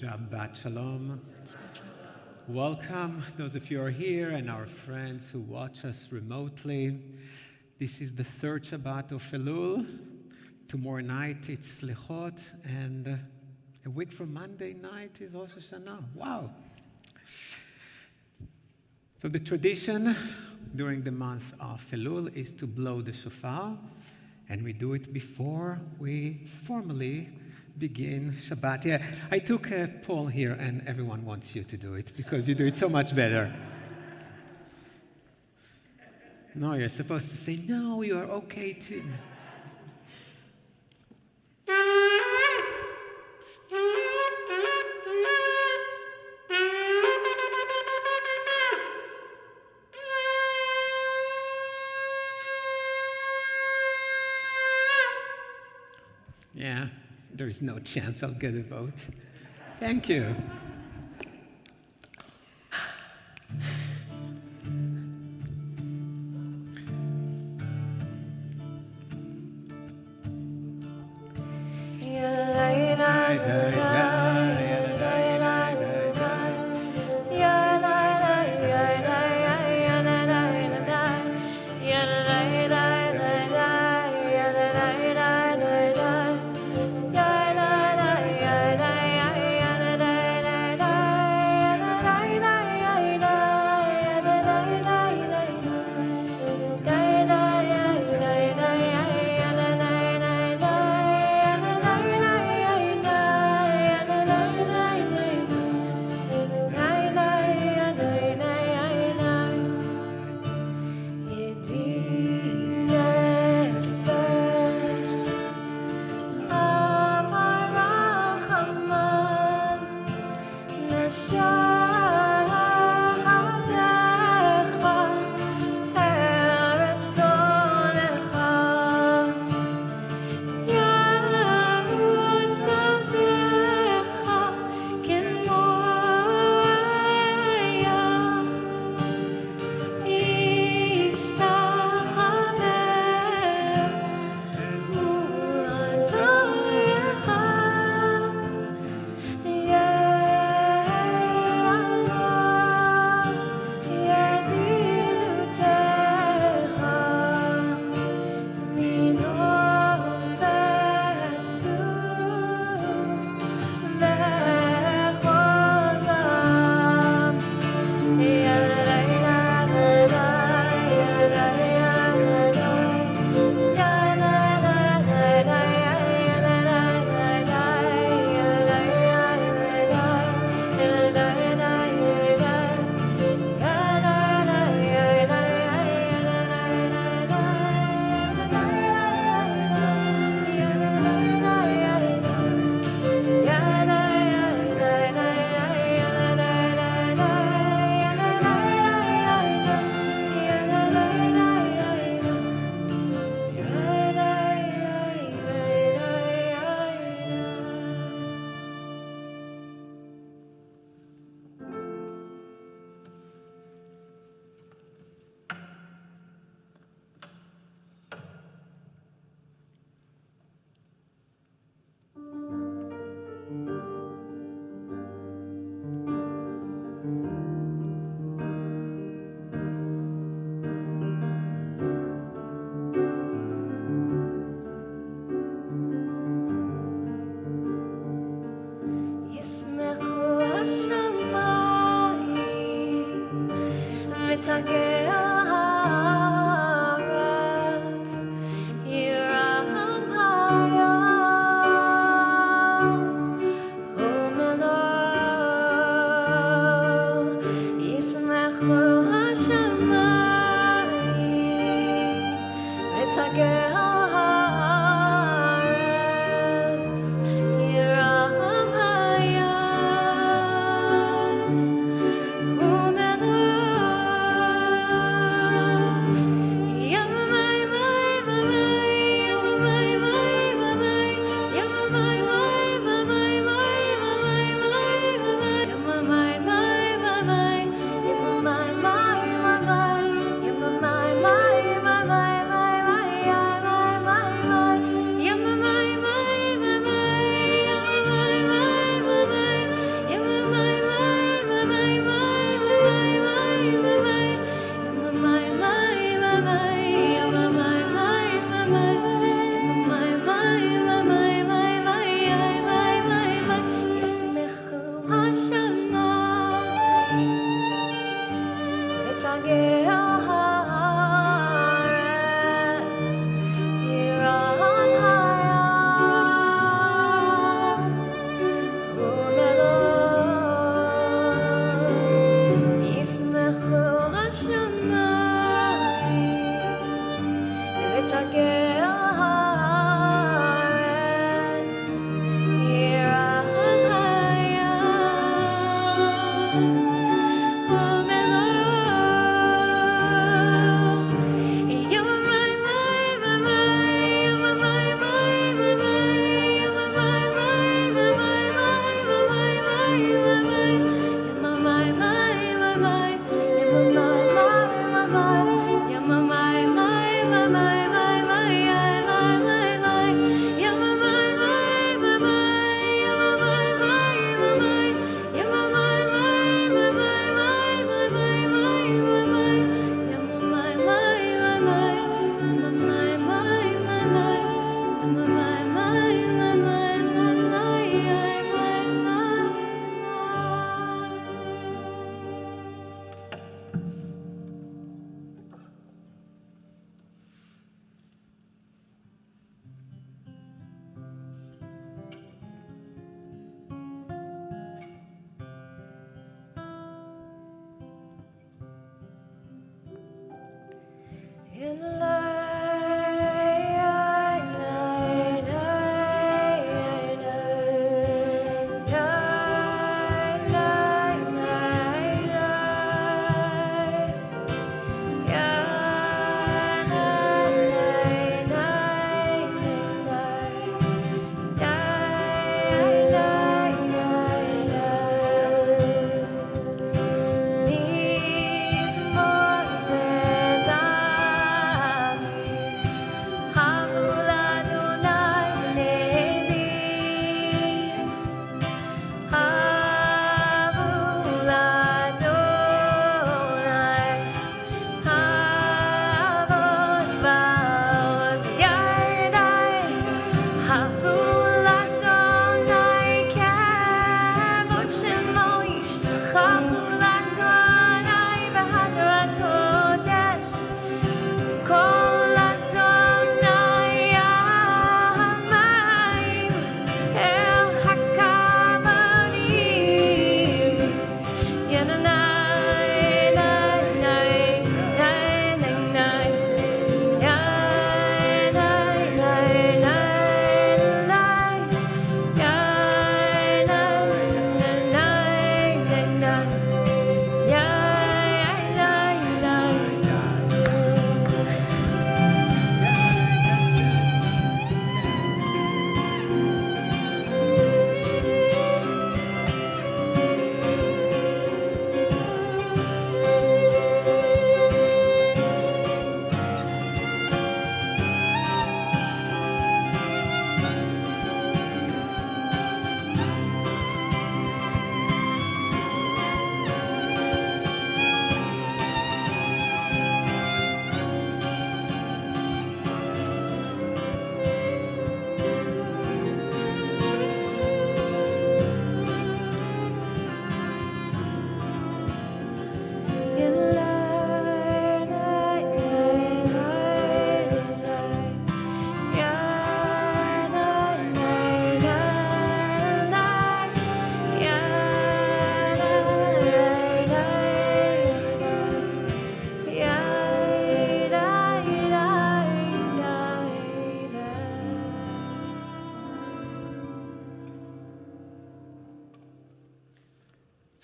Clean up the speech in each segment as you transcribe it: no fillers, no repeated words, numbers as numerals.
Shabbat Shalom. Welcome, those of you who are here and our friends who watch us remotely. This is the third Shabbat of Elul. Tomorrow night it's Slichot, and a week from Monday night is Rosh Hashanah. Wow. So the tradition during the month of Elul is to blow the shofar, and we do it before we formally begin Shabbat. Yeah, I took a poll here, and everyone wants you to do it because you do it so much better. No, you're supposed to say, no, you are okay too. Yeah, there's no chance I'll get a vote. Thank you.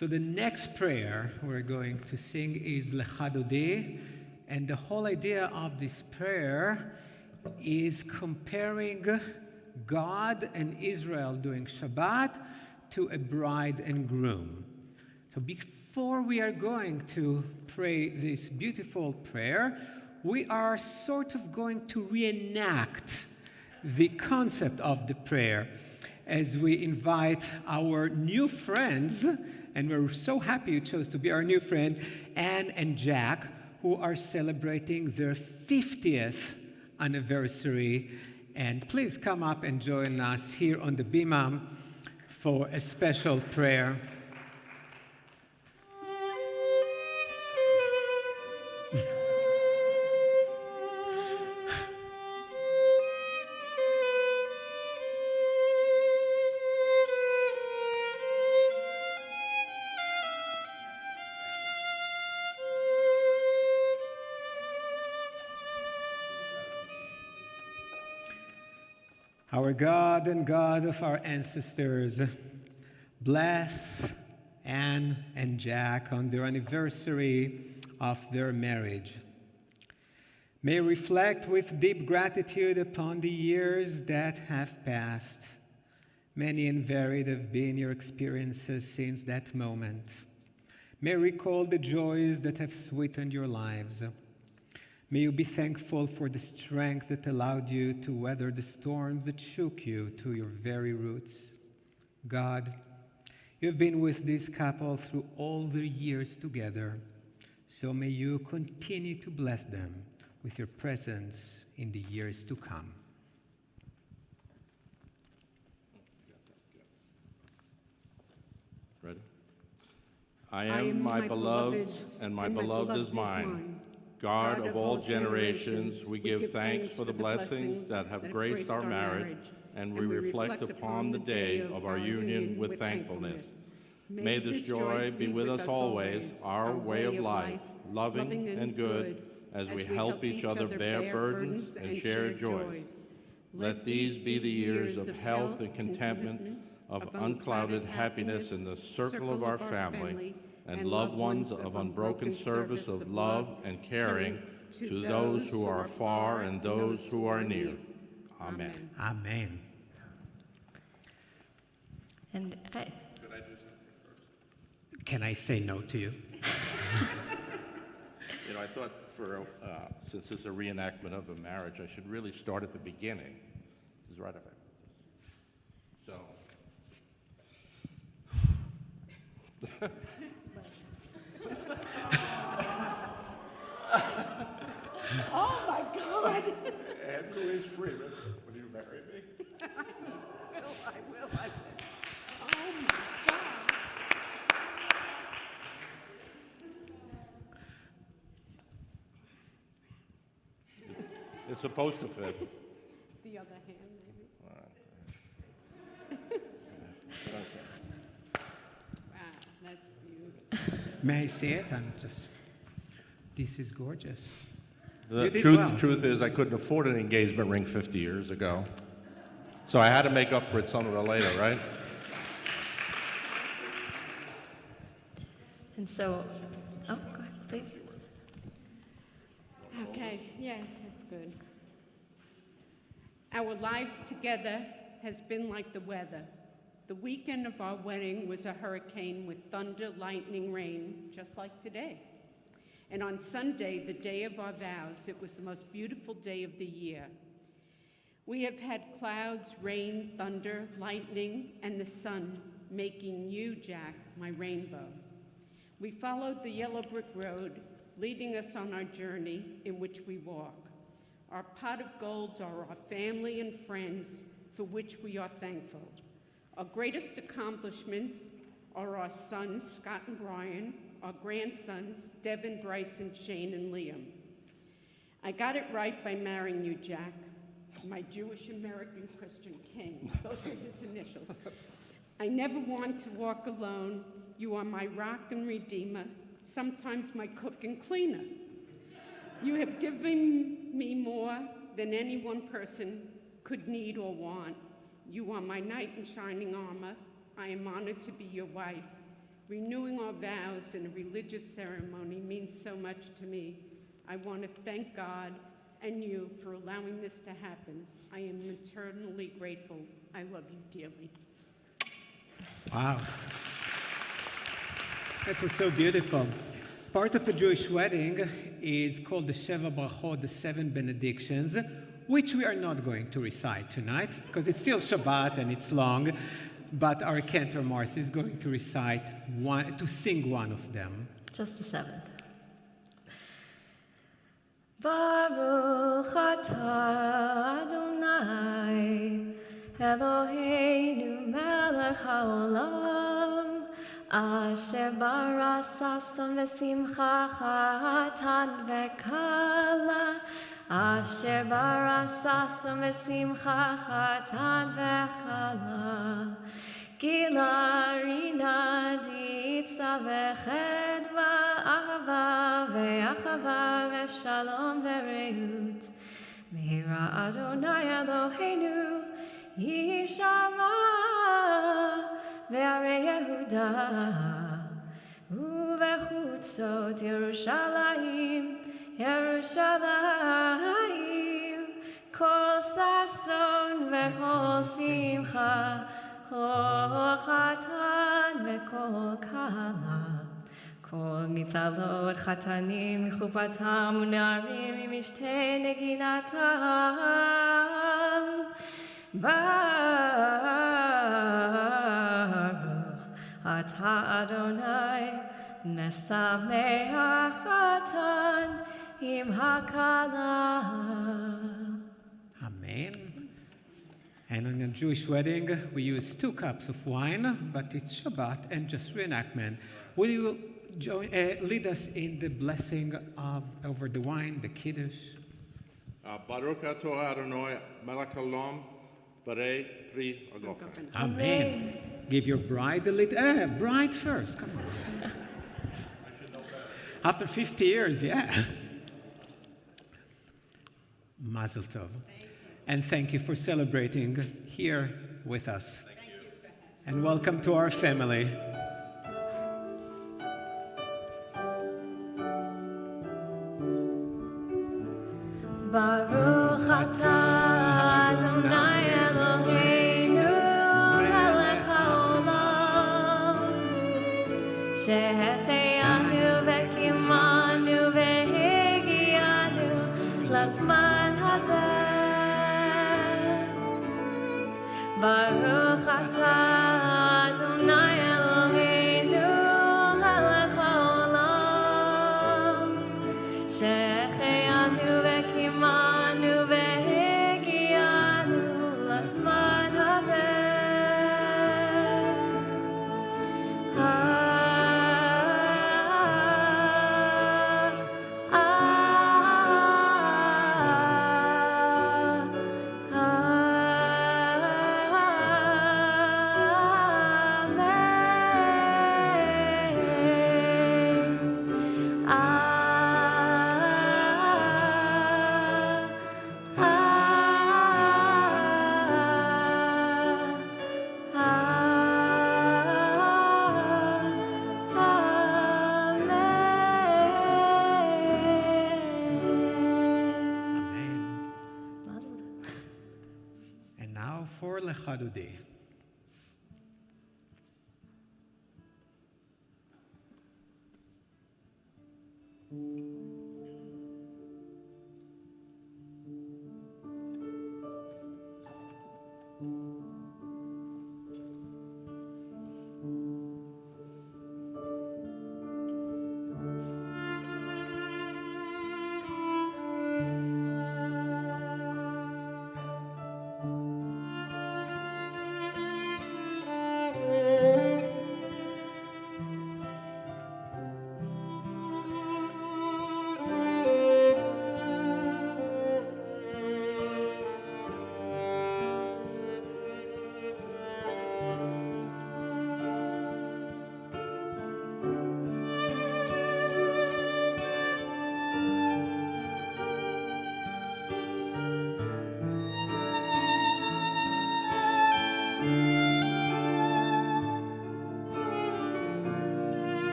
So the next prayer we're going to sing is Lecha Dodi, and the whole idea of this prayer is comparing God and Israel doing Shabbat to a bride and groom. So before we are going to pray this beautiful prayer, we are sort of going to reenact the concept of the prayer as we invite our new friends, and we're so happy you chose to be our new friend, Anne and Jack, who are celebrating their 50th anniversary. And please come up and join us here on the Bima for a special prayer. Our God and God of our ancestors, bless Anne and Jack on their anniversary of their marriage. May reflect with deep gratitude upon the years that have passed. Many and varied have been your experiences since that moment. May recall the joys that have sweetened your lives. May you be thankful for the strength that allowed you to weather the storms that shook you to your very roots. God, you have been with this couple through all their years together, so may you continue to bless them with your presence in the years to come. Ready? I am my beloved's, and my beloved is mine. God of all generations, we give thanks for the blessings that have graced our marriage, and we reflect upon the day of our union with thankfulness. May this joy be with us always, our way of life, loving and good, as we help each other bear burdens and share joys. Let these be the years of health and contentment, of unclouded happiness in the circle of our family, and loved ones of unbroken service of love and caring to those who are far and those who are near. Amen. Amen. And Could I do something first? Can I say no to you? You know, I thought since this is a reenactment of a marriage, I should really start at the beginning. This is right up there. Oh my God! And Louise Freeman, will you marry me? I will. Oh my God! It's supposed to fit. The other hand, maybe. Wow, that's beautiful. May I see it? This is gorgeous. The You did truth, well. truth is, I couldn't afford an engagement ring 50 years ago. So I had to make up for it sooner or later, right? And so, oh, go ahead, please. Okay, yeah, that's good. Our lives together has been like the weather. The weekend of our wedding was a hurricane with thunder, lightning, rain, just like today. And on Sunday, the day of our vows, it was the most beautiful day of the year. We have had clouds, rain, thunder, lightning, and the sun, making you, Jack, my rainbow. We followed the yellow brick road, leading us on our journey in which we walk. Our pot of gold are our family and friends, for which we are thankful. Our greatest accomplishments are our sons, Scott and Brian, our grandsons, Devin, Bryson, Shane, and Liam. I got it right by marrying you, Jack, my Jewish American Christian king. Those are his initials. I never want to walk alone. You are my rock and redeemer, sometimes my cook and cleaner. You have given me more than any one person could need or want. You are my knight in shining armor. I am honored to be your wife. Renewing our vows in a religious ceremony means so much to me. I want to thank God and you for allowing this to happen. I am eternally grateful. I love you dearly. Wow. That was so beautiful. Part of a Jewish wedding is called the Sheva Brachot, the 7 benedictions, which we are not going to recite tonight because it's still Shabbat and it's long, but our cantor Marcy is going to sing one of them. Just the 7th. Baruch atah Adonai Eloheinu melech haolam Asher bara sason v'simcha chatan v'kala Asher bara sason v'simcha chatan v'kala Gila rina ditza v'chedva ahava ve'achava ve'shalom ve'reut Mehira Adonai Eloheinu Yishama ve'arei Yehuda uvechutzot Yerushalayim Yerushalayim kol sason ve'kol simcha kol chatan ve'kol kala kol mitzalot chatanim michupatam u'narim mimishte neginatam Baruch atah Adonai mesameh hachatan im hakala. Amen. And on a Jewish wedding, we use 2 cups of wine, but it's Shabbat and just reenactment. Will you lead us in the blessing over the wine, the Kiddush? Baruch atah Adonai melech haolam barei pri hagofen. Amen. Give your bride a little. Bride first, come on. After 50 years, yeah. Mazel Tov. And thank you for celebrating here with us. And welcome to our family. Baruch atah Adonai Eloheinu melech haolam שהחיינו וקיימנו והגיענו לזמן הזה. ברוך אתה אדוני אלוהינו מלך העולם שהחיינו וקיימנו והגיענו לזמן הזה. And now for Lechadodeh.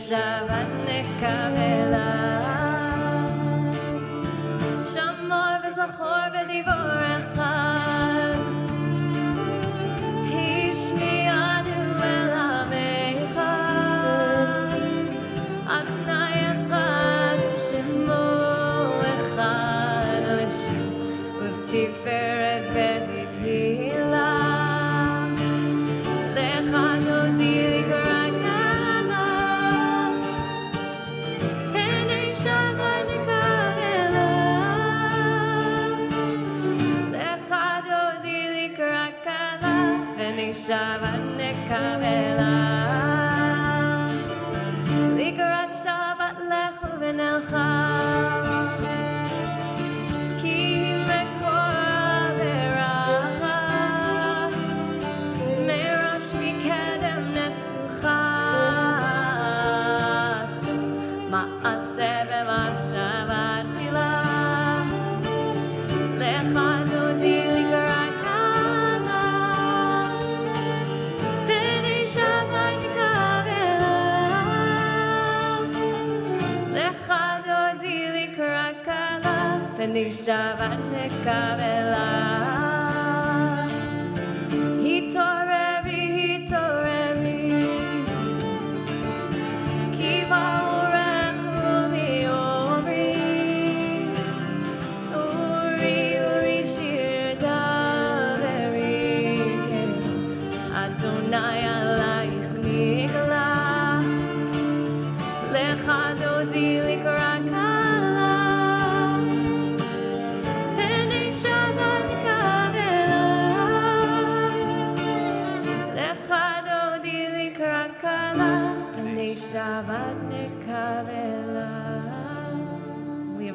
Shabbat nekavela Shamor v'zachor b'divorecha Hishmi'anu el hamecha Adonai echad Shemo echad Leshu u'tiferet b'dit hila Lechadodi likra Shabbat nekavela Likrat Shabbat lechu v'nelcha Ki mekor v'racha Merosh mikedem nesucha Suf ma'aseh v'machshava tchila Lecha dodi likrat Shabbat nekavela Hitoreri Ki va'oreh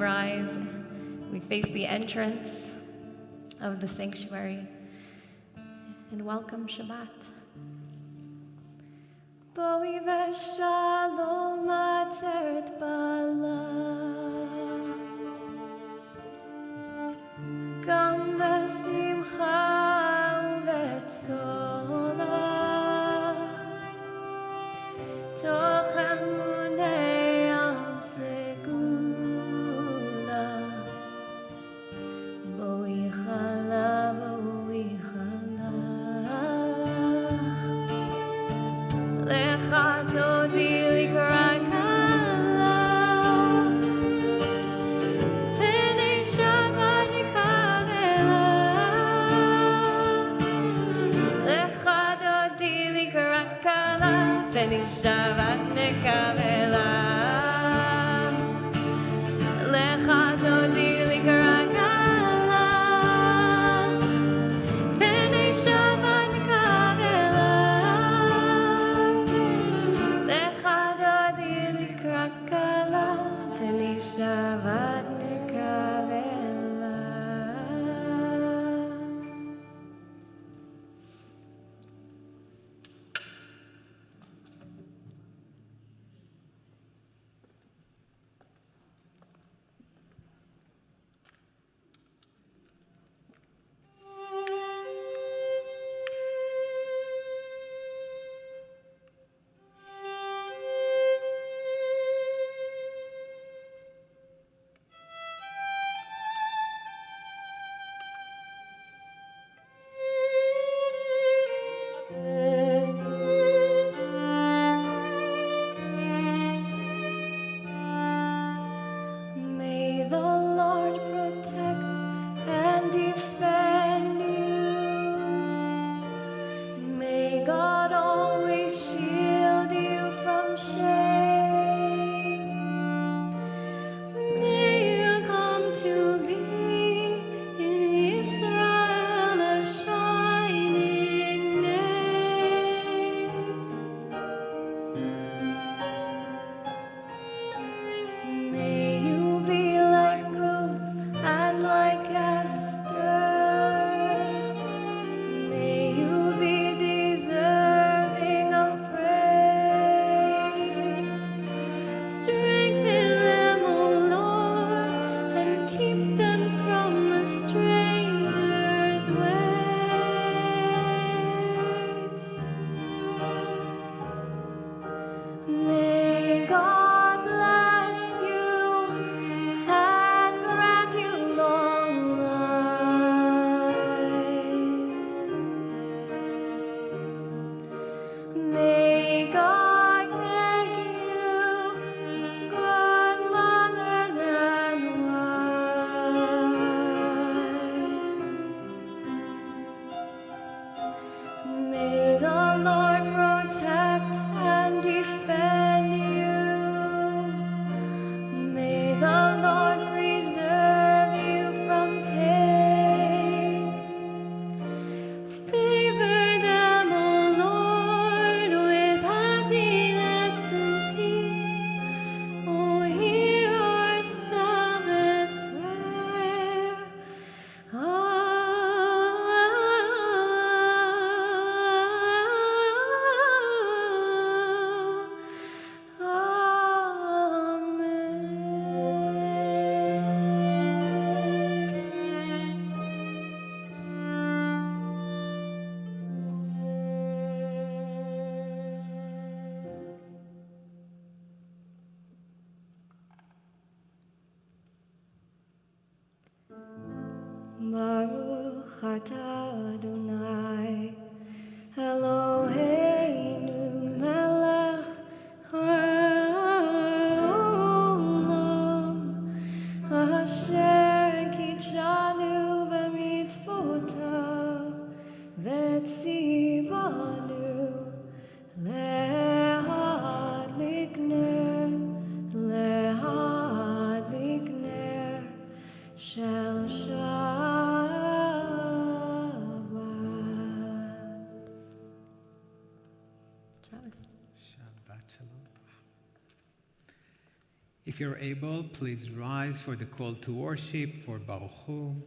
rise, we face the entrance of the sanctuary, and welcome Shabbat. Boi v'shalom ateret bala, gam v'simcha u'v'tzola, toch emunei al segula, boi chala, boi chala. Lecha dodi likra kala, pnei Shabbat nikavela. Lecha dodi likra kala, pnei Shabbat nikavela. Lecha dodi likra kala, pnei Shabbat nikavela. Shabbat nikavela. May the Lord protect and defend you. May God always shield you from shame. May you come to be in Israel a shining name. May you be like Ruth and like Esther. May you be deserving of praise. Strengthen them, O Lord, and keep them from the stranger's ways. May God bless you and grant you long life. May God make you good mothers and wives. May the Lord protect and defend you. May the Lord preserve you from pain. Favor them, O Lord, with happiness and peace. Oh, hear our Sabbath prayer. Baruch atah Adonai, Eloheinu melech haolam, asher kitshanu b'mitzvotav v'tzivanu lehadlik ner shel Shabbat. If you're able, please rise for the call to worship for Baruch Hu.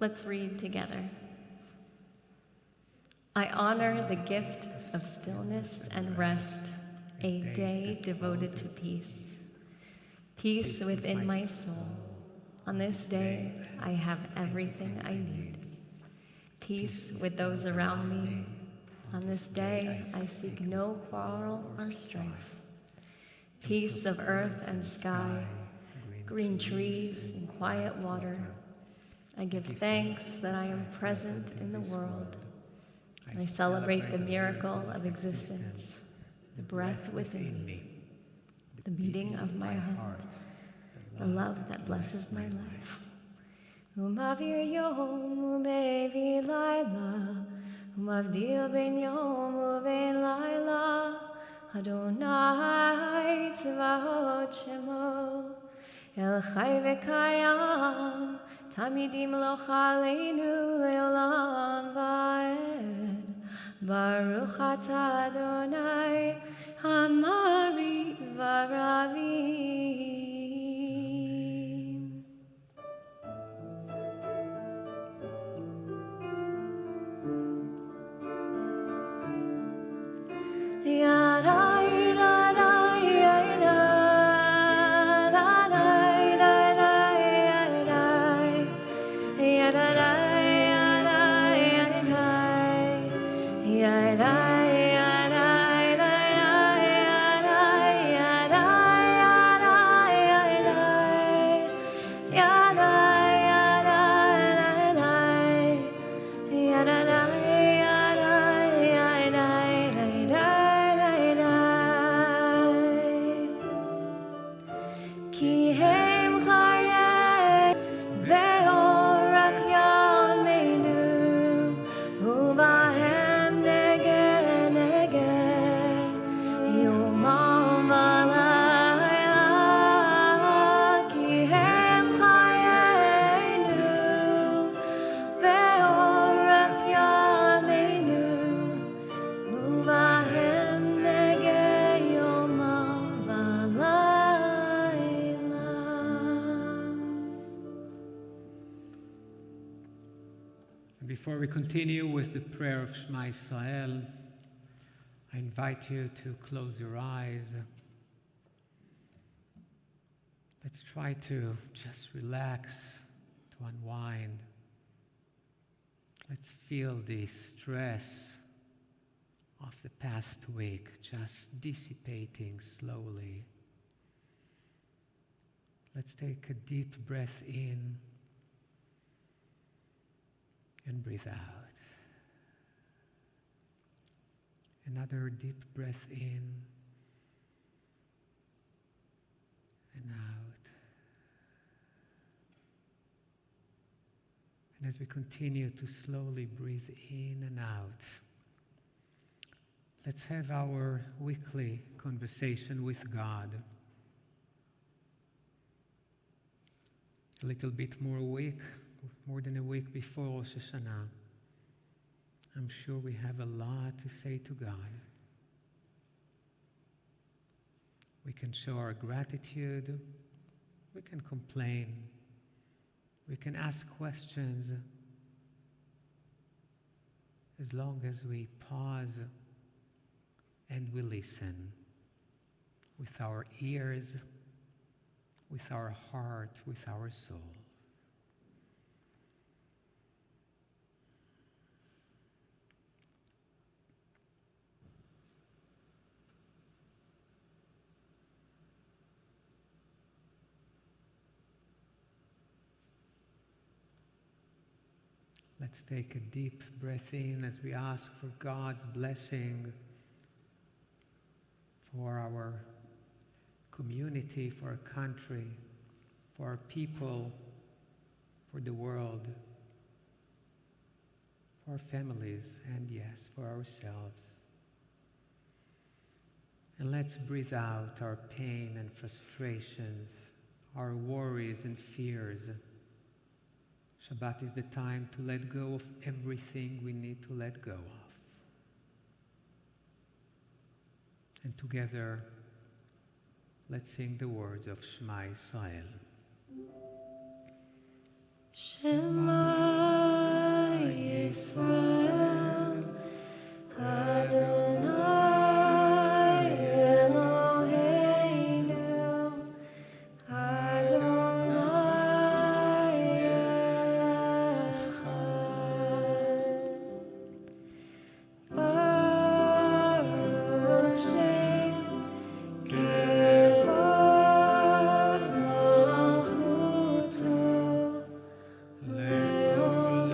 Let's read together. I honor the gift of stillness and rest, a day devoted to peace. Peace within my soul. On this day, I have everything I need. Peace with those around me. On this day, I seek no quarrel or strife. Peace of earth and sky, green trees and quiet water. I give thanks that I am present in the world. I celebrate the miracle of existence, the breath within me, the beating of my heart, the love that blesses my life. Umavir yom umevi laila, umavdil ben yom uven laila, Adonai tzvaot shemo, El chai v'kayam, Tamidim lo chaleinu leolam va'ed. Baruch atah Adonai, Hamari v'ravim. Yeah. before we continue with the prayer of Shema Israel, I invite you to close your eyes. Let's try to just relax, to unwind. Let's feel the stress of the past week just dissipating slowly. Let's take a deep breath in and breathe out. Another deep breath in and out. And as we continue to slowly breathe in and out, let's have our weekly conversation with God. A little bit more than a week before Rosh Hashanah. I'm sure we have a lot to say to God. We can show our gratitude. We can complain. We can ask questions. As long as we pause and we listen with our ears, with our heart, with our soul. Let's take a deep breath in as we ask for God's blessing for our community, for our country, for our people, for the world, for our families, and yes, for ourselves. And let's breathe out our pain and frustrations, our worries and fears. Shabbat is the time to let go of everything we need to let go of. And together, let's sing the words of Shema Israel. Shema Yisrael, Adonai Eloheinu, Adonai Echad. Baruch Shem Kevod Malchuto Leolam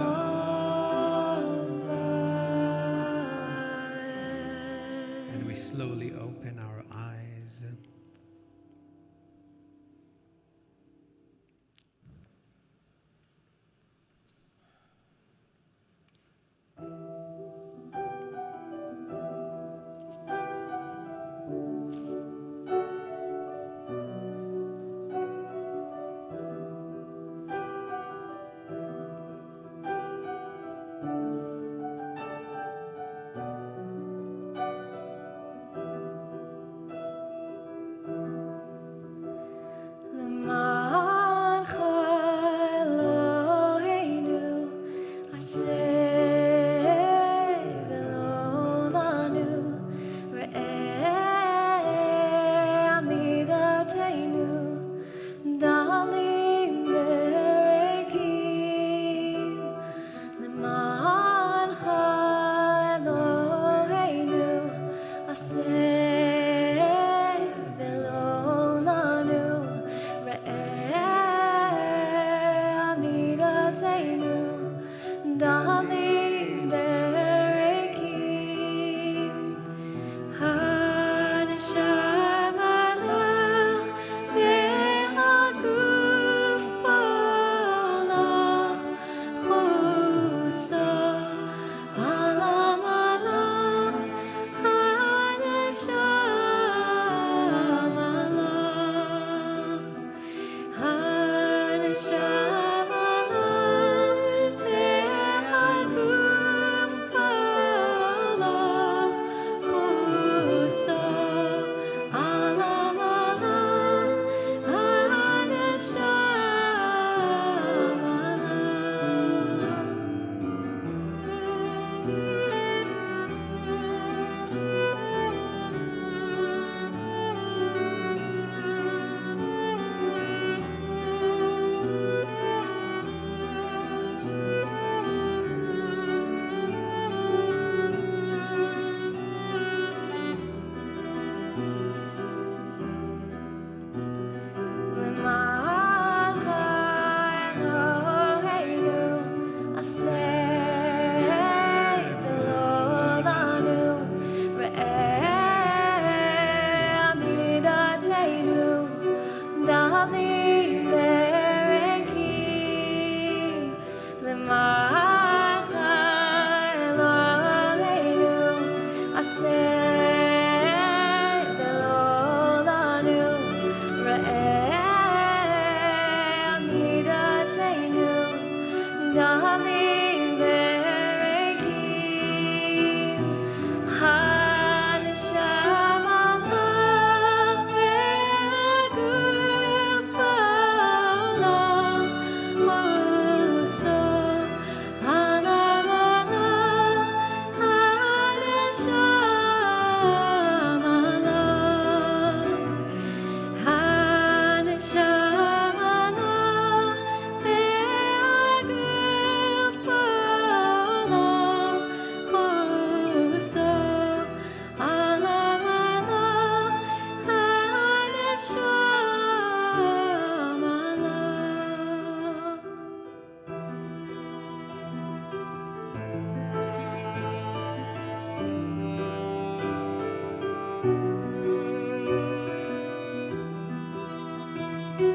Part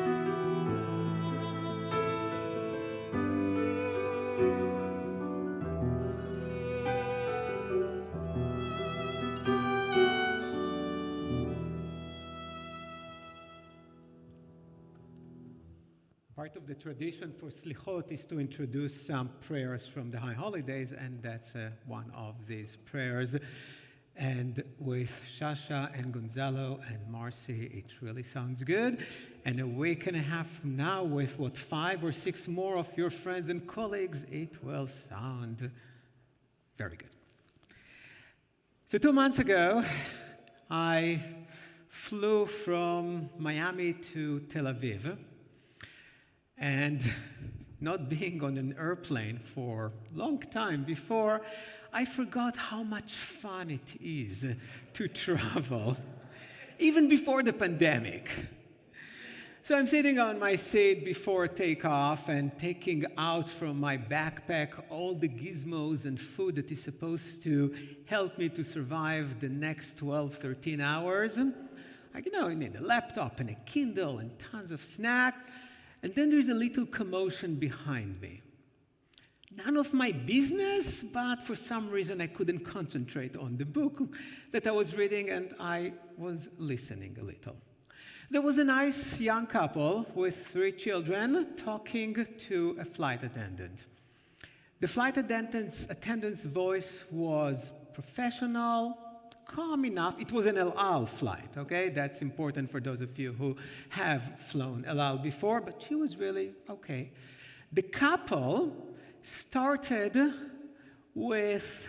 of the tradition for Slichot is to introduce some prayers from the High Holidays, and that's one of these prayers. And with Shasha and Gonzalo and Marcy, it really sounds good. And a week and a half from now, with 5 or 6 more of your friends and colleagues, it will sound very good. So 2 months ago, I flew from Miami to Tel Aviv. And not being on an airplane for a long time before, I forgot how much fun it is to travel, even before the pandemic. So I'm sitting on my seat before takeoff and taking out from my backpack all the gizmos and food that is supposed to help me to survive the next 12, 13 hours. Like, I need a laptop and a Kindle and tons of snacks. And then there's a little commotion behind me. None of my business, but for some reason I couldn't concentrate on the book that I was reading, and I was listening a little. There was a nice young couple with 3 children talking to a flight attendant. The flight attendant's voice was professional, calm enough. It was an El Al flight, okay? That's important for those of you who have flown El Al before, but she was really okay. The couple started with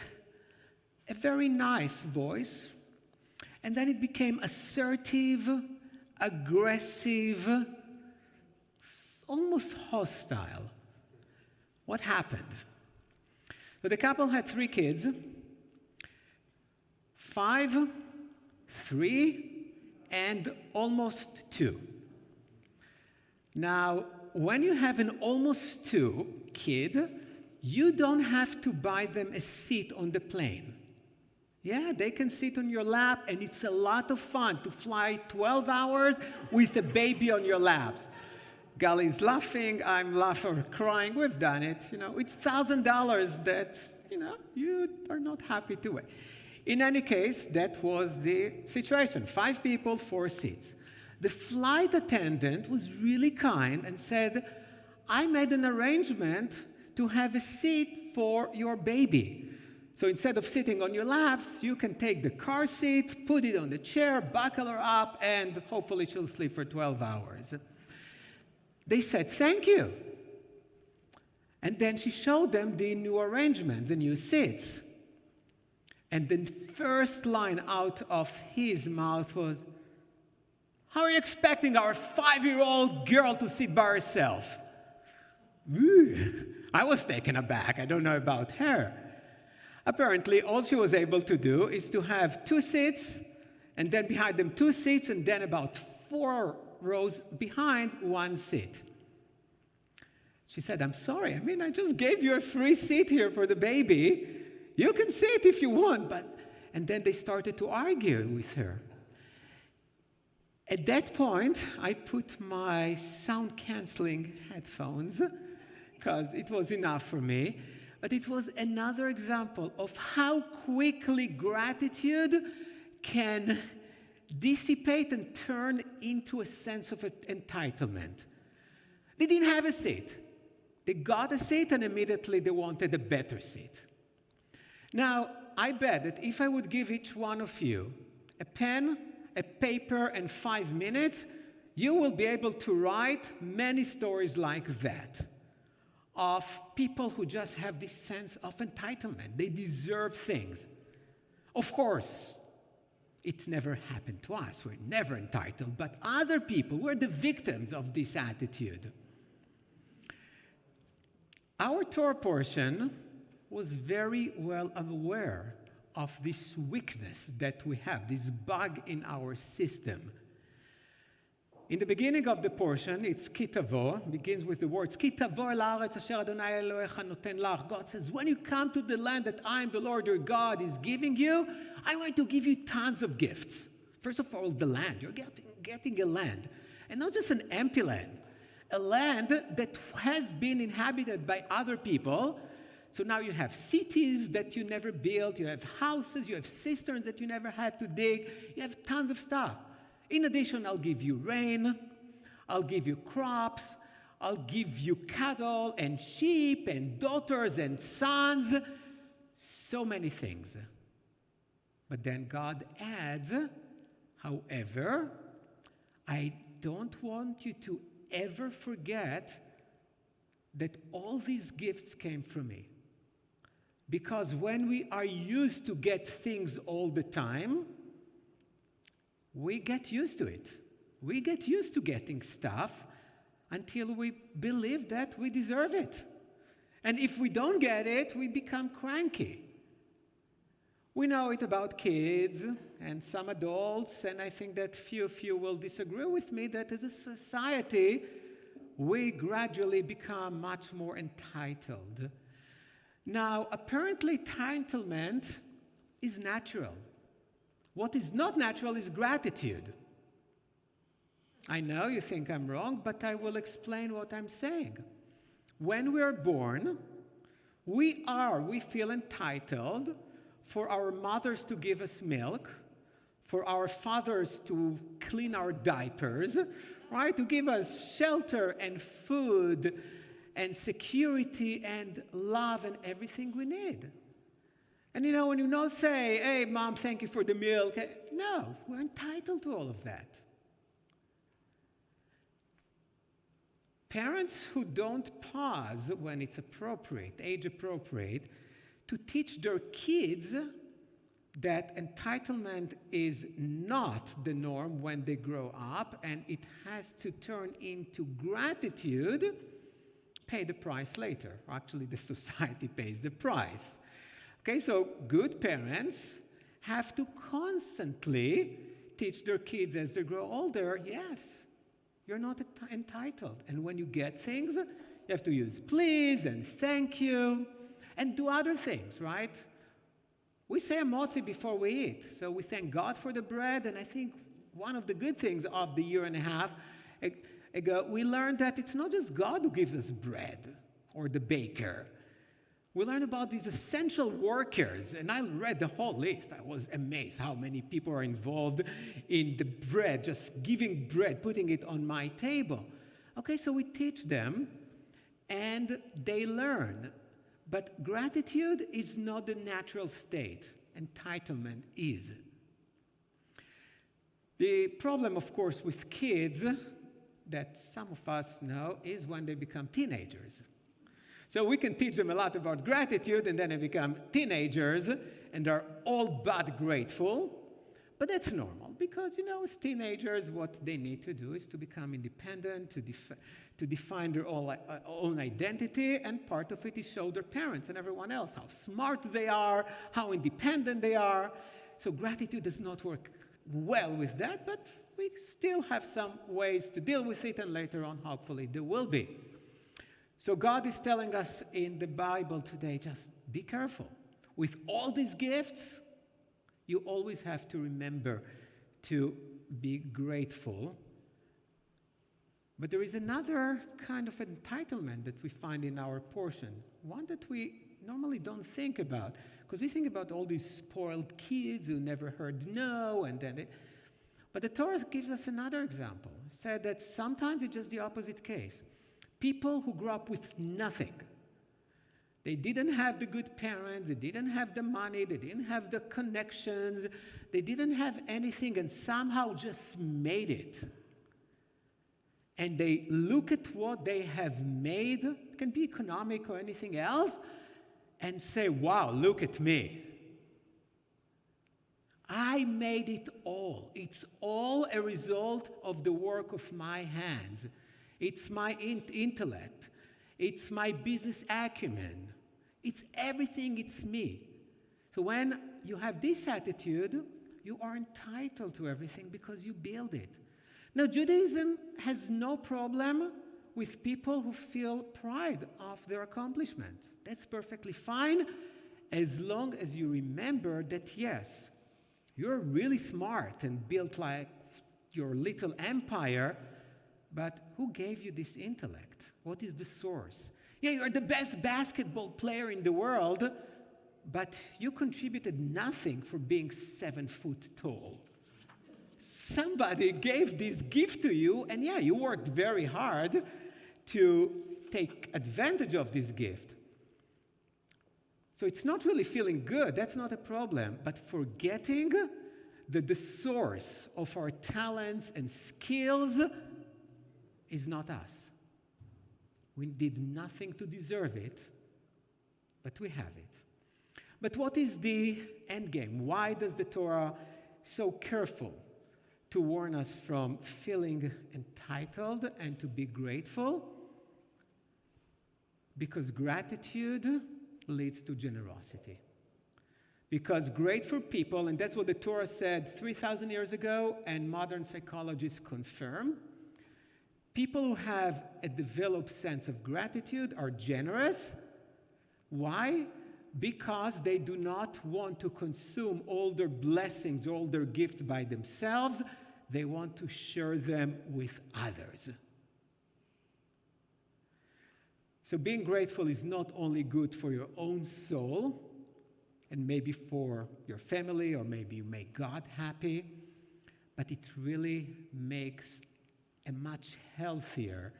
a very nice voice, and then it became assertive, aggressive, almost hostile. What happened? So the couple had 3 kids, 5, 3, and almost 2. Now, when you have an almost 2 kid, you don't have to buy them a seat on the plane. Yeah, they can sit on your lap, and it's a lot of fun to fly 12 hours with a baby on your laps. Gali's laughing, I'm laughing or crying, we've done it. It's $1,000 that, you are not happy to wait. In any case, that was the situation. 5 people, 4 seats. The flight attendant was really kind and said, I made an arrangement to have a seat for your baby. So instead of sitting on your laps, you can take the car seat, put it on the chair, buckle her up, and hopefully she'll sleep for 12 hours. They said, thank you. And then she showed them the new arrangements, the new seats. And the first line out of his mouth was, how are you expecting our 5-year-old girl to sit by herself? Ooh, I was taken aback. I don't know about her. Apparently, all she was able to do is to have 2 seats, and then behind them 2 seats, and then about 4 rows behind 1 seat. She said, I'm sorry. I just gave you a free seat here for the baby. You can sit if you want, and then they started to argue with her. At that point, I put my sound-canceling headphones, because it was enough for me. But it was another example of how quickly gratitude can dissipate and turn into a sense of entitlement. They didn't have a seat. They got a seat, and immediately they wanted a better seat. Now, I bet that if I would give each one of you a pen, a paper, and 5 minutes, you will be able to write many stories like that of people who just have this sense of entitlement. They deserve things. Of course, it's never happened to us. We're never entitled, but other people were the victims of this attitude. Our Torah portion was very well aware of this weakness that we have, this bug in our system. In the beginning of the portion, it's Kitavo, begins with the words, Kitavo el haaretz asher Adonai Elohecha noten lach. God says, when you come to the land that I am the Lord your God is giving you, I'm going to give you tons of gifts. First of all, the land. You're getting a land. And not just an empty land, a land that has been inhabited by other people. So now you have cities that you never built, you have houses, you have cisterns that you never had to dig, you have tons of stuff. In addition, I'll give you rain, I'll give you crops, I'll give you cattle and sheep and daughters and sons, so many things. But then God adds, however, I don't want you to ever forget that all these gifts came from me. Because when we are used to get things all the time, we get used to it. We get used to getting stuff until we believe that we deserve it. And if we don't get it, we become cranky. We know it about kids and some adults, and I think that few of you will disagree with me that as a society, we gradually become much more entitled. Now, apparently, entitlement is natural. What is not natural is gratitude. I know you think I'm wrong, but I will explain what I'm saying. When we are born, we feel entitled for our mothers to give us milk, for our fathers to clean our diapers, right? To give us shelter and food and security and love and everything we need. And when you don't say, hey, Mom, thank you for the milk. No, we're entitled to all of that. Parents who don't pause when it's appropriate, age appropriate, to teach their kids that entitlement is not the norm when they grow up and it has to turn into gratitude, pay the price later. Actually, the society pays the price. Okay, so good parents have to constantly teach their kids as they grow older, yes, you're not entitled. And when you get things, you have to use please and thank you and do other things, right? We say a motzi before we eat. So we thank God for the bread. And I think one of the good things of the year and a half ago, we learned that it's not just God who gives us bread or the baker. We learned about these essential workers, and I read the whole list. I was amazed how many people are involved in the bread, just giving bread, putting it on my table. Okay, so we teach them, and they learn. But gratitude is not the natural state. Entitlement is. The problem, of course, with kids that some of us know is when they become teenagers. So we can teach them a lot about gratitude, and then they become teenagers, and they're all but grateful. But that's normal, because, as teenagers, what they need to do is to become independent, to define their own identity, and part of it is show their parents and everyone else how smart they are, how independent they are. So gratitude does not work well with that, but we still have some ways to deal with it, and later on, hopefully, there will be. So God is telling us in the Bible today, just be careful. With all these gifts, you always have to remember to be grateful. But there is another kind of entitlement that we find in our portion, one that we normally don't think about, because we think about all these spoiled kids who never heard no, but the Torah gives us another example. It said that sometimes it's just the opposite case. People who grew up with nothing. They didn't have the good parents, they didn't have the money, they didn't have the connections, they didn't have anything, and somehow just made it. And they look at what they have made, it can be economic or anything else, and say, wow, look at me. I made it all. It's all a result of the work of my hands. It's my intellect. It's my business acumen. It's everything, it's me. So when you have this attitude, you are entitled to everything because you build it. Now, Judaism has no problem with people who feel pride of their accomplishment. That's perfectly fine, as long as you remember that, yes, you're really smart and built like your little empire, But who gave you this intellect? What is the source? Yeah, you're the best basketball player in the world, but you contributed nothing for being 7 foot tall. Somebody gave this gift to you, and yeah, you worked very hard to take advantage of this gift. So it's not really feeling good, that's not a problem, but forgetting that the source of our talents and skills is not us. We did nothing to deserve it, but we have it. But what is the end game? Why does the Torah so careful to warn us from feeling entitled and to be grateful? Because gratitude leads to generosity. Because grateful people, and that's what the Torah said 3,000 years ago, and modern psychologists confirm, people who have a developed sense of gratitude are generous. Why? Because they do not want to consume all their blessings, all their gifts by themselves. They want to share them with others. So being grateful is not only good for your own soul, and maybe for your family, or maybe you make God happy, but it really makes a much healthier,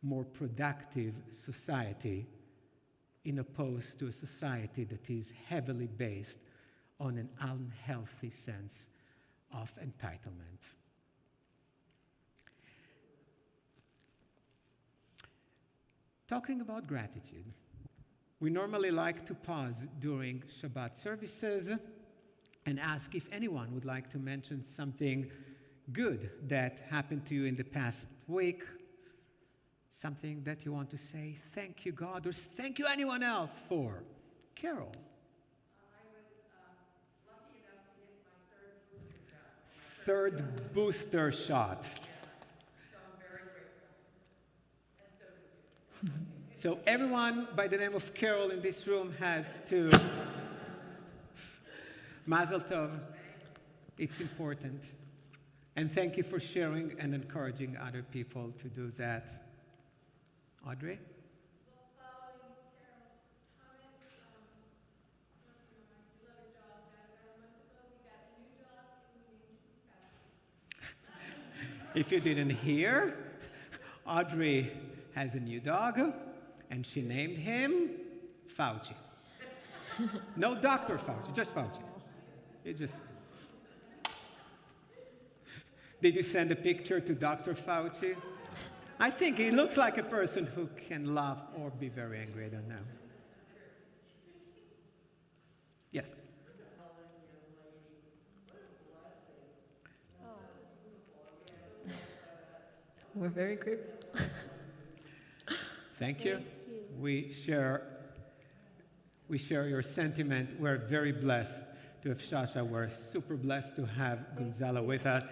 more productive society, in opposed to a society that is heavily based on an unhealthy sense of entitlement. Talking about gratitude, we normally like to pause during Shabbat services and ask if anyone would like to mention something good that happened to you in the past week, something that you want to say thank you, God, or thank you anyone else for. Carol. I was lucky enough to get my third booster shot. Third booster shot. So I'm very grateful. And so did you. So everyone by the name of Carol in this room has to Mazel Tov. It's important. And thank you for sharing and encouraging other people to do that. Audrey? Well, following Carol's comment, working on my beloved dog about a month ago, we got a new dog and we named him Fauci. If you didn't hear, Audrey has a new dog, and she named him Fauci. No Dr. Fauci, just Fauci. Did you send a picture to Dr. Fauci? I think he looks like a person who can laugh or be very angry, I don't know. Yes? We're very grateful. Thank you. We share your sentiment. We're very blessed to have Shasha. We're super blessed to have Gonzalo with us.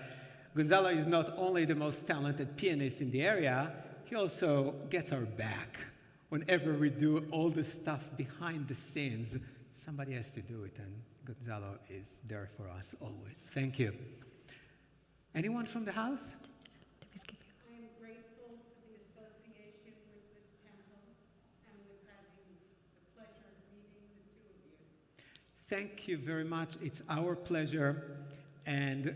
Gonzalo is not only the most talented pianist in the area, he also gets our back. Whenever we do all the stuff behind the scenes, somebody has to do it, and Gonzalo is there for us always. Thank you. Anyone from the house? Did we skip you? I am grateful for the association with this temple and with having the pleasure of meeting the two of you. Thank you very much. It's our pleasure. And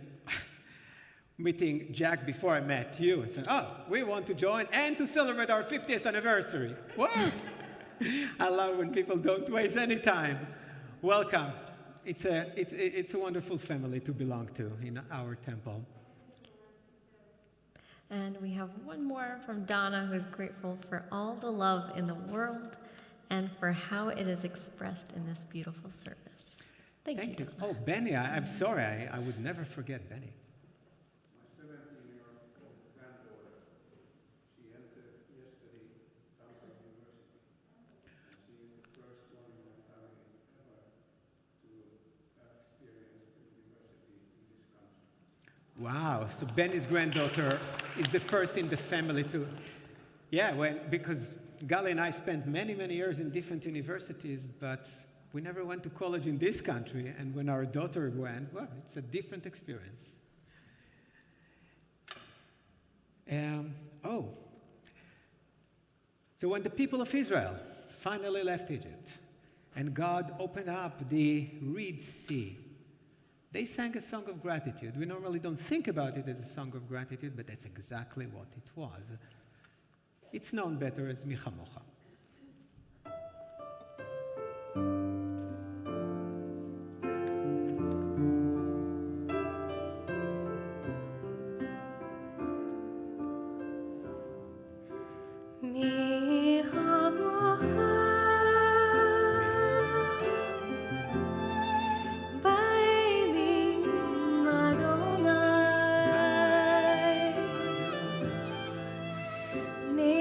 meeting Jack before I met you, and said, oh, we want to join and to celebrate our 50th anniversary. Whoa! I love when people don't waste any time. Welcome. It's a wonderful family to belong to in our temple. And we have one more from Donna, who is grateful for all the love in the world and for how it is expressed in this beautiful service. Thank you. Oh, Benny, I'm sorry. I would never forget Benny. My 17-year-old granddaughter, she entered yesterday Stanford University. And she is the first one in my family ever to experience the university in this country. Wow. So Benny's granddaughter is the first in the family to, because Gali and I spent many, many years in different universities, but we never went to college in this country. And when our daughter went, well, it's a different experience. Oh. So when the people of Israel finally left Egypt and God opened up the Red Sea, they sang a song of gratitude. We normally don't think about it as a song of gratitude, but that's exactly what it was. It's known better as Mi Chamocha. Mi chamocha, ba'elim Adonai. Mi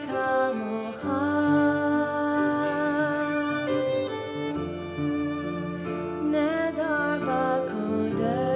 chamocha, nedar b'kodesh.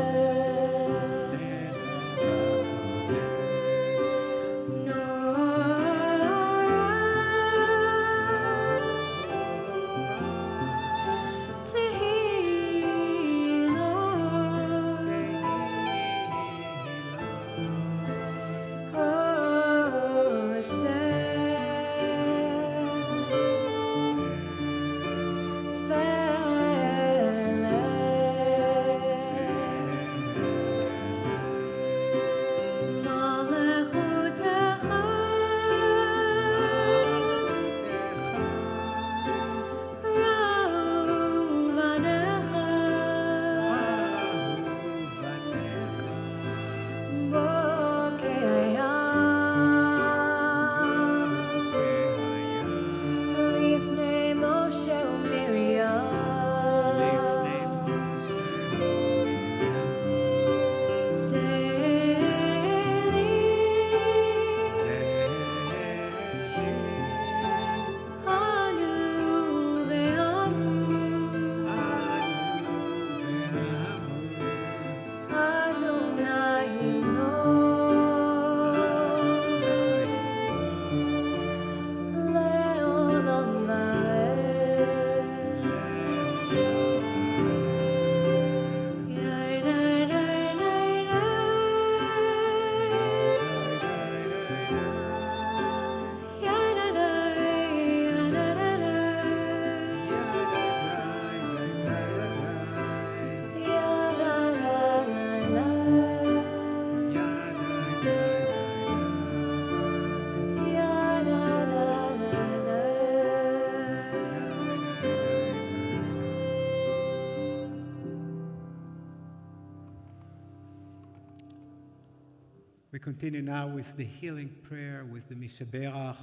We continue now with the healing prayer with the Mishaberach.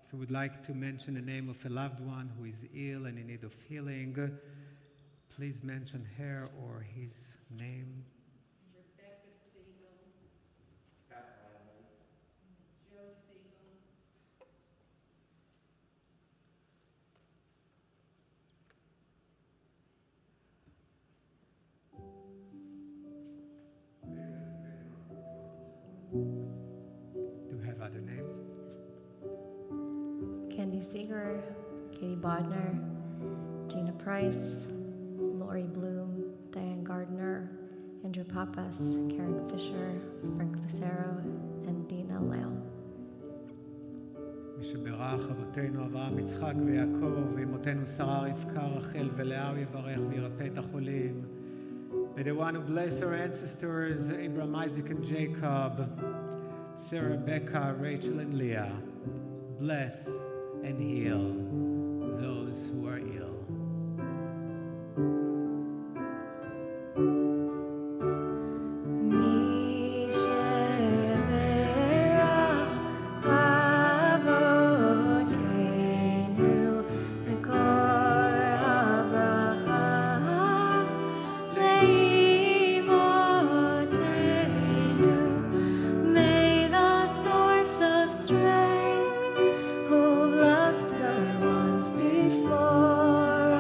If you would like to mention the name of a loved one who is ill and in need of healing, please mention her or his name. Rebecca Siegel. Joe Siegel. Do you have other names? Candy Seeger, Katie Bodner, Gina Price, Lori Bloom, Diane Gardner, Andrew Pappas, Karen Fisher, Frank Lucero, and Dina Lale. משברך אבותינו אברהם, יצחק ויעקב, ואמותינו שרה, רבקה, רחל ולאה, הוא יברך וירפא את החולים. May the one who blessed our ancestors, Abraham, Isaac, and Jacob, Sarah, Rebecca, Rachel, and Leah, bless and heal those who are ill. Strength, who blessed the ones before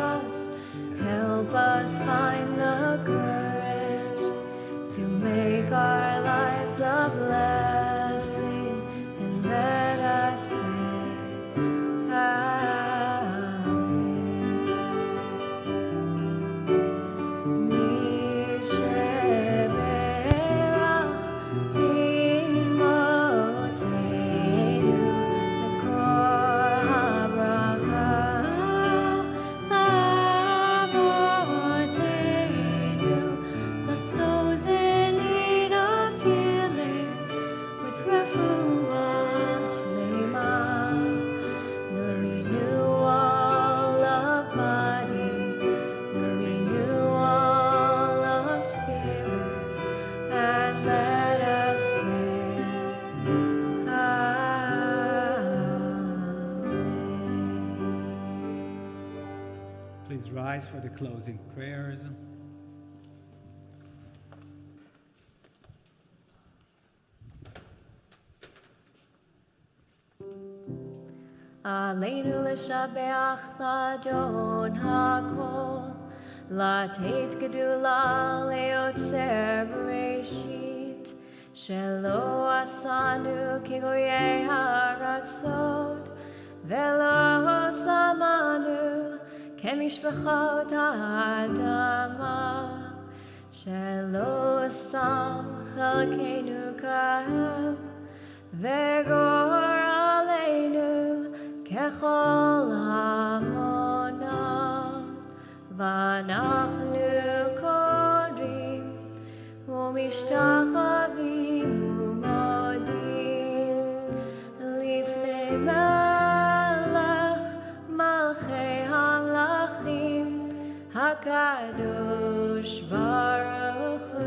rise for the closing prayers. Aleinu l'shabeach l'adon hakol, לתת גדולה ליוצר בראשית, שלא עשנו כגויי הארצות, ולא שמנו כמשפחות האדמה, שלא שם חלקנו כהם, וגור עלינו ככל המונם. ואנחנו קוראים ומשתחווים ומודים לפני מלך מלכי המלכים הקדוש ברוך הוא.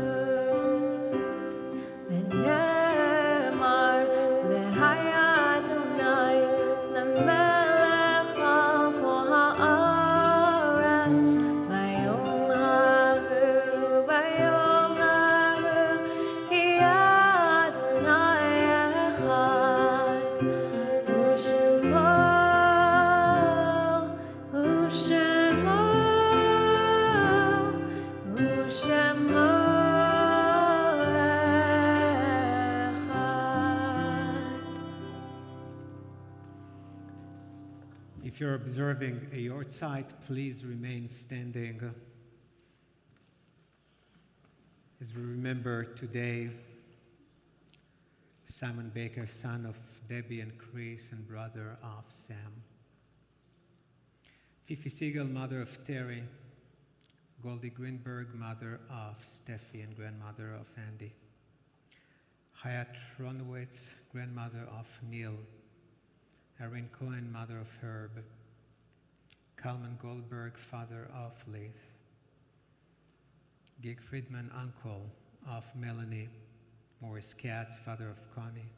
ונאמר והיה אדוני למלך על כל הארץ ביום ההוא יהיה אדוני אחד ושמו If you're observing a yahrzeit, please remain standing as we remember today Simon Baker, son of Debbie and Chris and brother of Sam. Fifi Siegel, mother of Terry. Goldie Greenberg, mother of Steffi and grandmother of Andy. Hayat Ronowitz, grandmother of Neil. Erin Cohen, mother of Herb. Kalman Goldberg, father of Liz. Gig Friedman, uncle of Melanie. Morris Katz, father of Connie.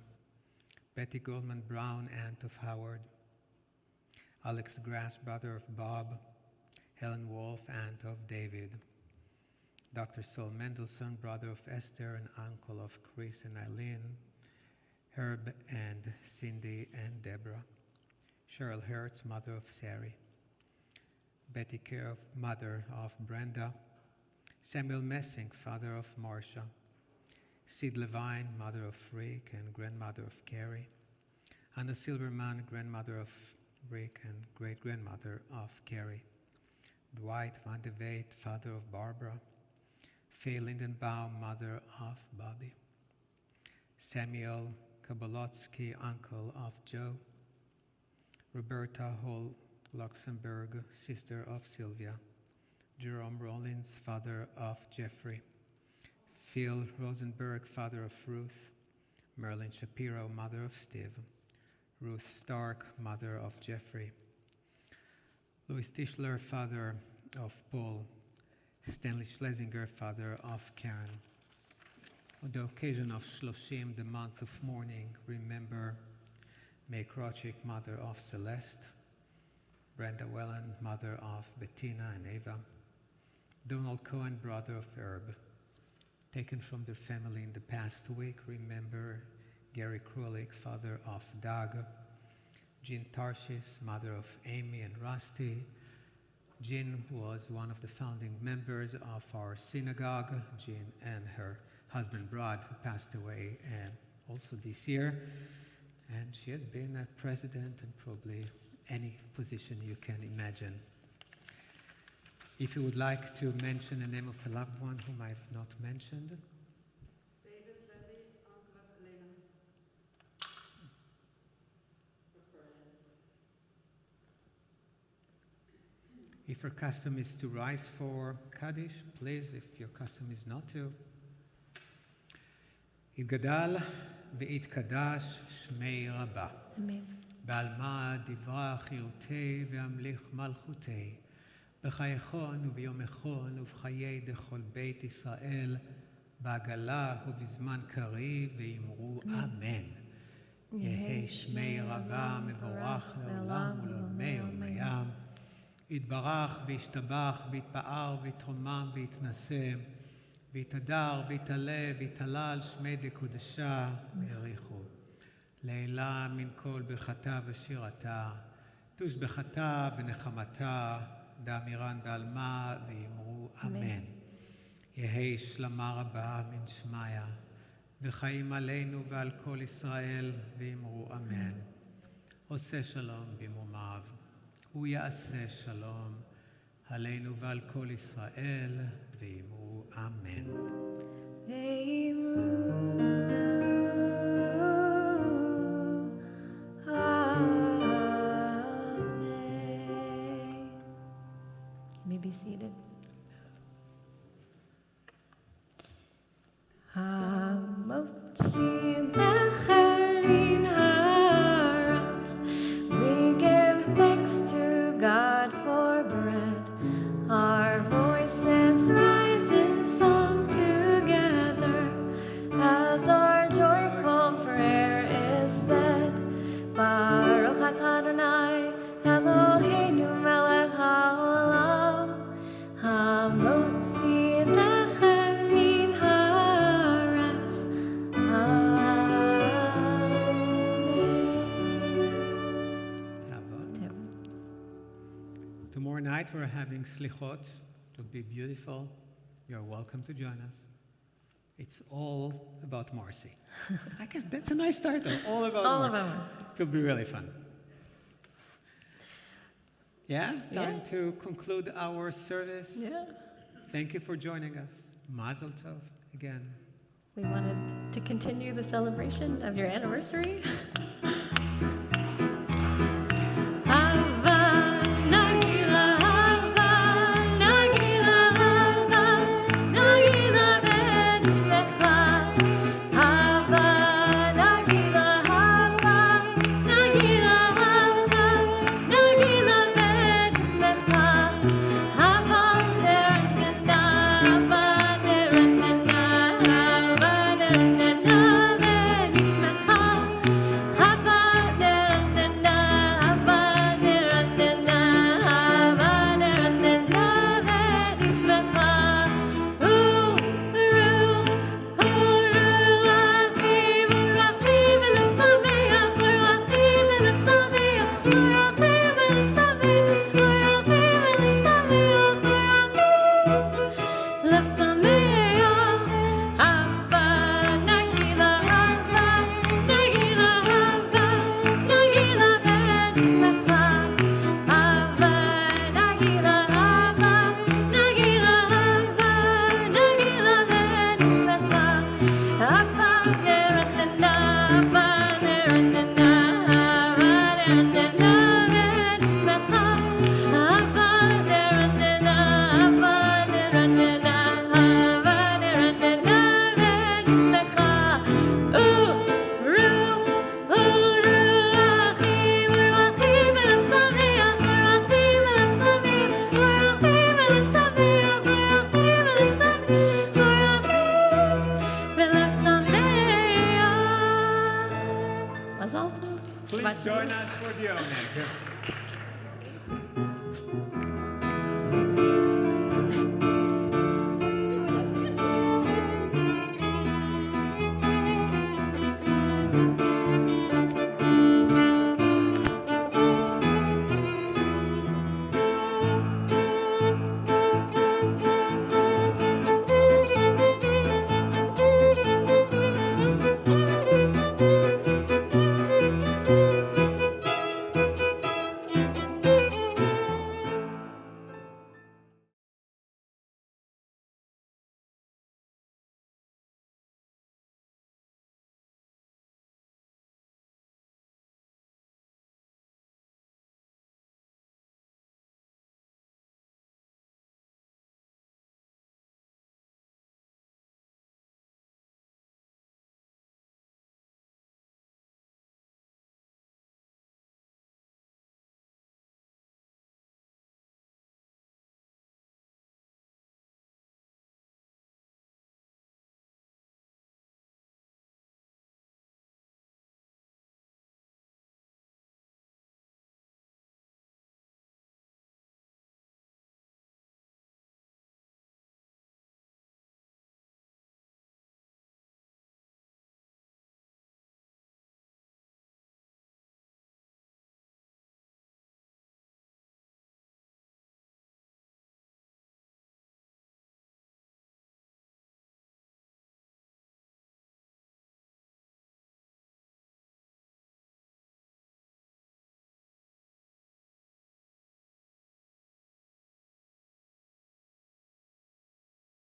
Betty Goldman Brown, aunt of Howard. Alex Grass, brother of Bob. Helen Wolf, aunt of David. Dr. Saul Mendelssohn, brother of Esther and uncle of Chris and Eileen. Herb and Cindy and Deborah. Cheryl Hertz, mother of Sari. Betty Kerr, mother of Brenda. Samuel Messing, father of Marcia. Sid Levine, mother of Rick and grandmother of Carrie. Anna Silverman, grandmother of Rick and great-grandmother of Carrie. Dwight Van de Weet, father of Barbara. Faye Lindenbaum, mother of Bobby. Samuel Kabalotsky, uncle of Joe. Roberta Hall Luxembourg, sister of Sylvia. Jerome Rollins, father of Jeffrey. Phil Rosenberg, father of Ruth. Merlin Shapiro, mother of Steve. Ruth Stark, mother of Jeffrey. Louis Tischler, father of Paul. Stanley Schlesinger, father of Karen. On the occasion of Shloshim, the month of mourning, remember May Krochik, mother of Celeste. Brenda Wellen, mother of Bettina and Ava. Donald Cohen, brother of Herb. Taken from their family in the past week, remember Gary Krulik, father of Doug. Jean Tarshis, mother of Amy and Rusty. Jean was one of the founding members of our synagogue. Jean and her husband Brad, who passed away also this year. And she has been a president in probably any position you can imagine. If you would like to mention the name of a loved one whom I have not mentioned. David Levy, uncle of Elena. If your custom is to rise for Kaddish, please, if your custom is not to. יתגדל ויתקדש שמי רבה. אמן. בעלמא דברה חיותי והמליך מלכותי. בחייכון וביומכון ובחיי דכל בית ישראל, בעגלה ובזמן קריב ואמרו אמן. יהי שמי רבה מבורך לעולם ולעולמי עולמי. יתברך וישתבח ויתפאר ויתרומם ויתנשא ויתהדר ויתעלה ויתהלל שמי דקודשה יריחו. לעילה מן כל ברכתה ושירתה, תושבחתה ונחמתה, דאמירן בעלמה ואמרו אמן. יהי שלמה רבה מן שמיה, וחיים עלינו ועל כל ישראל ואמרו אמן. עושה שלום במרומיו, הוא יעשה שלום עלינו ועל כל ישראל ואמרו אמן. You may be seated. Hamotzi lechelin haaretz. We give thanks to God for bread. Our voices rise in song together as our joyful prayer is said. Baruch atah Adonai Eloheinu melech haolam, hamotzi lechem min haaretz. Amen. Tomorrow night we're having slichot. It will be beautiful. You're welcome to join us. It's all about mercy. That's a nice title. All about All mercy. about mercy. It will be really fun. Yeah? Time to conclude our service. Yeah. Thank you for joining us. Mazel tov again. We wanted to continue the celebration of your anniversary. Please join us for the honor.